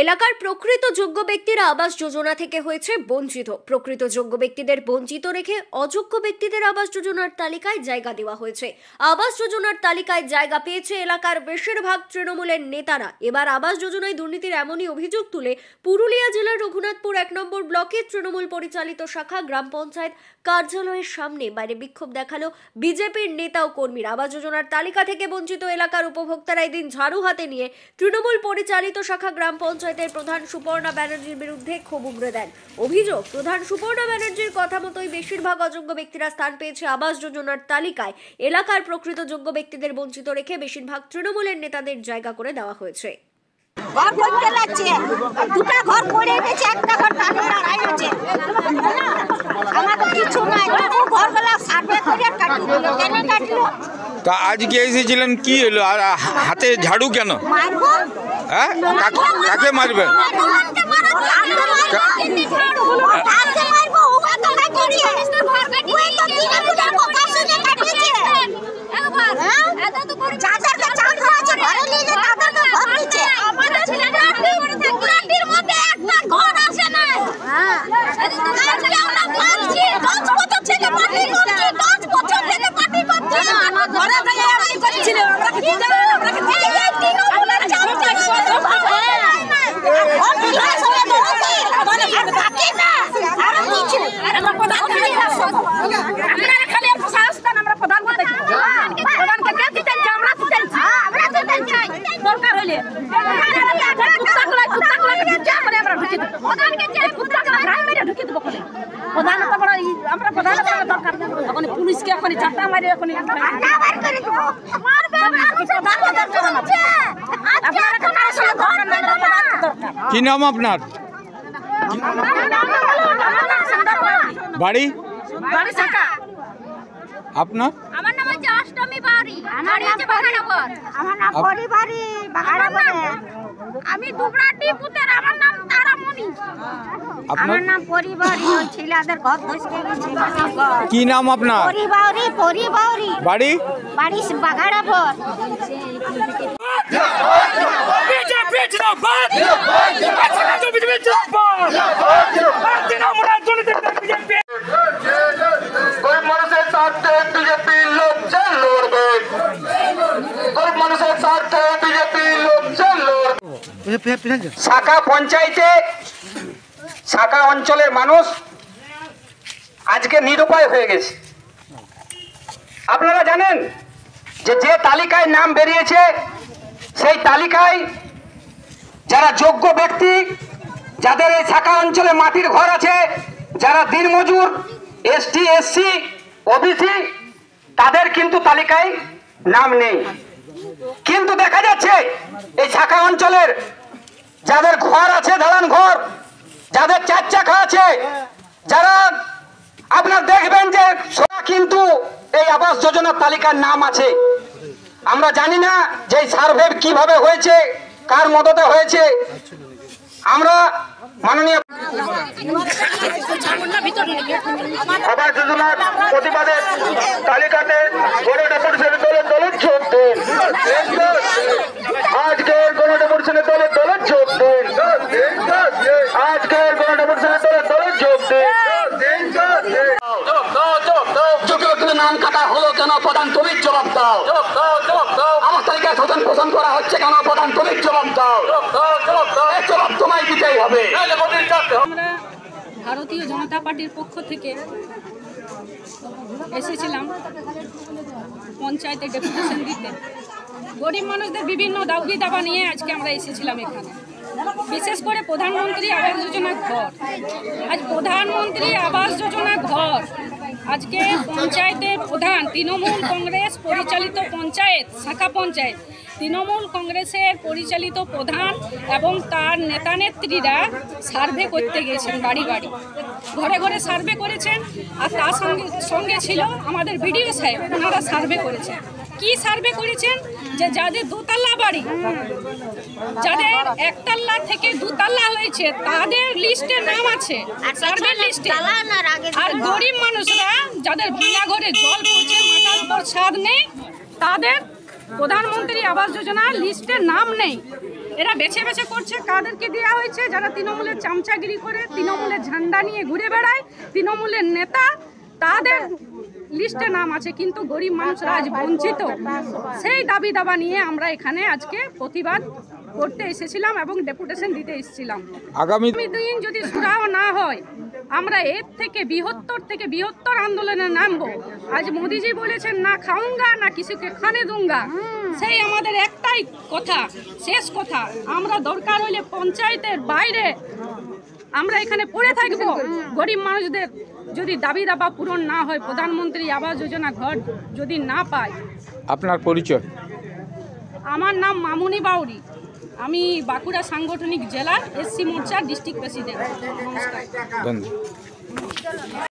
এলাকার প্রকৃত যোগ্য ব্যক্তিরা আবাস যোজনা থেকে হয়েছে বঞ্চিত। প্রকৃত যোগ্য ব্যক্তিদের বঞ্চিত রেখে অযোগ্য ব্যক্তিদের আবাস যোজনার তালিকায় জায়গা দেওয়া হয়েছে। আবাস যোজনার তালিকায় জায়গা পেয়েছে এলাকার বেশিরভাগ তৃণমূলের নেতারা। এবার আবাস যোজনায় দুর্নীতির এমনই অভিযোগ তুলে পুরুলিয়া জেলার রঘুনাথপুর 1 নম্বর ব্লকের তৃণমূল পরিচালিত শাখা গ্রাম পঞ্চায়েত কার্যালয়ের সামনে বাইরে বিক্ষোভ দেখালো বিজেপির নেতা ও কর্মীরা। আবাস যোজনার তালিকা থেকে বঞ্চিত এলাকার উপভোক্তারা এদিন ঝাড়ু হাতে নিয়ে তৃণমূল পরিচালিত শাখা গ্রাম পঞ্চায়েতের প্রধান সুপর্ণা ব্যানার্জির বিরুদ্ধে ক্ষোভ উগরে দেন। অভিযোগ, প্রধান সুপর্ণা ব্যানার্জির কথা মতোই বেশিরভাগ অযোগ্য ব্যক্তিরা স্থান পেয়েছে আবাস যোজনার তালিকায়। এলাকার প্রকৃত যোগ্য ব্যক্তিদের বঞ্চিত রেখে বেশিরভাগ তৃণমূলের নেতাদের জায়গা করে দেওয়া হয়েছে। ঘর করতে লাগছে, দুটা ঘর করে এনেছে, একটা ঘর টাকা আছে, আমাদের কিছু নাই, ঘরগুলা সার্ভে করে কাটি দিল। কেন কাটলো? তা আজকে এসেছিলেন, কি হলো? আর হাতে ঝাড়ু কেন? মারবো। হ্যাঁ, কাকে মারবেন? কি নাম আপনার? বাড়ি? আপনার? আমার নাম হচ্ছে অষ্টমী বাড়ি। আমার নাম বাগাড়াবর। আমার নাম পরিবারি বাগাড়াবর। আমি দুবরাটি পুতের। আমার নাম তারামণি। আমার নাম পরিবারি। ওই ছেলেদের ঘর বসকে গেছে। কি নাম আপনার? পরিবারি। বাড়ি? বাড়ি বাগাড়াবর। বিজেপি জিন্দাবাদ। আচ্ছা তো বিজেপি জিন্দাবাদ। তৃণমূল বিজেপি। গরিব মানুষের স্বার্থে বিজেপি লড়ছে, লড়বে। গরিব মানুষের স্বার্থে বিজেপি লড়ছে, লড়বে। শাখা পঞ্চায়েতে শাখা অঞ্চলের মানুষ আজকে নিরুপায় হয়ে গেছে। আপনারা জানেন যে তালিকায় নাম বেরিয়েছে, সেই তালিকায় যারা যোগ্য ব্যক্তি, যাদের এই শাখা অঞ্চলে মাটির ঘর আছে, যারা দিনমজুর, এসটি, এসসি, ওবিসি, তাদের কিন্তু তালিকায় নাম নেই। কিন্তু দেখা যাচ্ছে এই শাখা অঞ্চলের যাদের ঘর আছে, দালান ঘর, যাদের 4 চাকা আছে, যারা আপনার দেখবেন যে সবাই কিন্তু এই আবাস যোজনার তালিকার নাম আছে। আমরা জানি না যে সার্ভে কিভাবে হয়েছে, কার মদতে হয়েছে। আমরা মাননীয় আবাস যোজনার প্রতিবাদের তালিকাতে গণনা পরিষদের দলের যোগ দিন। আজকের গণনা পরিষদের দলের যোগ দিন। আজকের গণনা পরিষদের দলের যোগ দিন। নাম কাটা হলো কেন? প্রধান তুমি জবাব দাও। আমার তালিকায় স্বজন পোষণ করা হচ্ছে কেন? প্রধান তুমি জবাব দাও। জবাব তোমায় দিতেই হবে। আমরা ভারতীয় জনতা পার্টির পক্ষ থেকে এসেছিলাম পঞ্চায়েতে ডেপুটেশন দিতে। গরিব মানুষদের বিভিন্ন দাবি দাবা নিয়ে আজকে আমরা এসেছিলাম এখানে। বিশেষ করে প্রধানমন্ত্রী আবাস যোজনার ঘর। আজ প্রধানমন্ত্রী আবাস যোজনার ঘর আজকে পঞ্চায়েতের প্রধান, তৃণমূল কংগ্রেস পরিচালিত পঞ্চায়েত, শাখা পঞ্চায়েত, তৃণমূল কংগ্রেসের পরিচালিত প্রধান এবং তার নেতা নেত্রীরা সার্ভে করতে গেছেন, বাড়ি বাড়ি ঘরে ঘরে সার্ভে করেছেন। আর তার সঙ্গে ছিল আমাদের বিডিও সাহেব, ওনারা সার্ভে করেছেন। কি সার্ভে করেছেন? যে যাদের দোতলা বাড়ি, যাদের একতলা থেকে দুতলা হয়েছে, তাদের লিস্টে নাম আছে, সার্ভে লিস্টে। আর গরিব মানুষরা যাদের ভাঙা ঘরে জল পড়ছে, মাথার উপর ছাদ নেই, তাদের প্রধানমন্ত্রী আবাস যোজনার লিস্টে নাম নেই। এরা বেছে বেছে করছে কাদেরকে দেওয়া হয়েছে, যারা তৃণমূলের চামচাগিরি করে, তৃণমূলের ঝান্ডা নিয়ে ঘুরে বেড়ায়, তৃণমূলের নেতা, তাদের লিস্টে নাম আছে, কিন্তু গরিব মানুষরা আজ বঞ্চিত। সেই দাবি দাবা নিয়ে আমরা এখানে আজকে প্রতিবাদ করতে এসেছিলাম এবং ডেপুটেশন দিতে এসেছিলাম। আগামী দিন যদি সুরাহ না হয়, আমরা এর থেকে বৃহত্তর আন্দোলনে নামবো। আজ মোদিজি বলেছেন না খাউঙ্গা না কিছুকে খানে দুঙ্গা, সেই আমাদের একটাই কথা, শেষ কথা, আমরা দরকার হলে পঞ্চায়েতের বাইরে আমরা এখানে পড়ে থাকবো। গরিব মানুষদের যদি দাবি দাবা পূরণ না হয়, প্রধানমন্ত্রী আবাস যোজনা ঘর যদি না পায়। আপনার পরিচয়? আমার নাম মামুনি বাউরি, আমি বাঁকুড়া সাংগঠনিক জেলার এসসি মোর্চার ডিস্ট্রিক্ট প্রেসিডেন্ট। নমস্কার। ধন্যবাদ।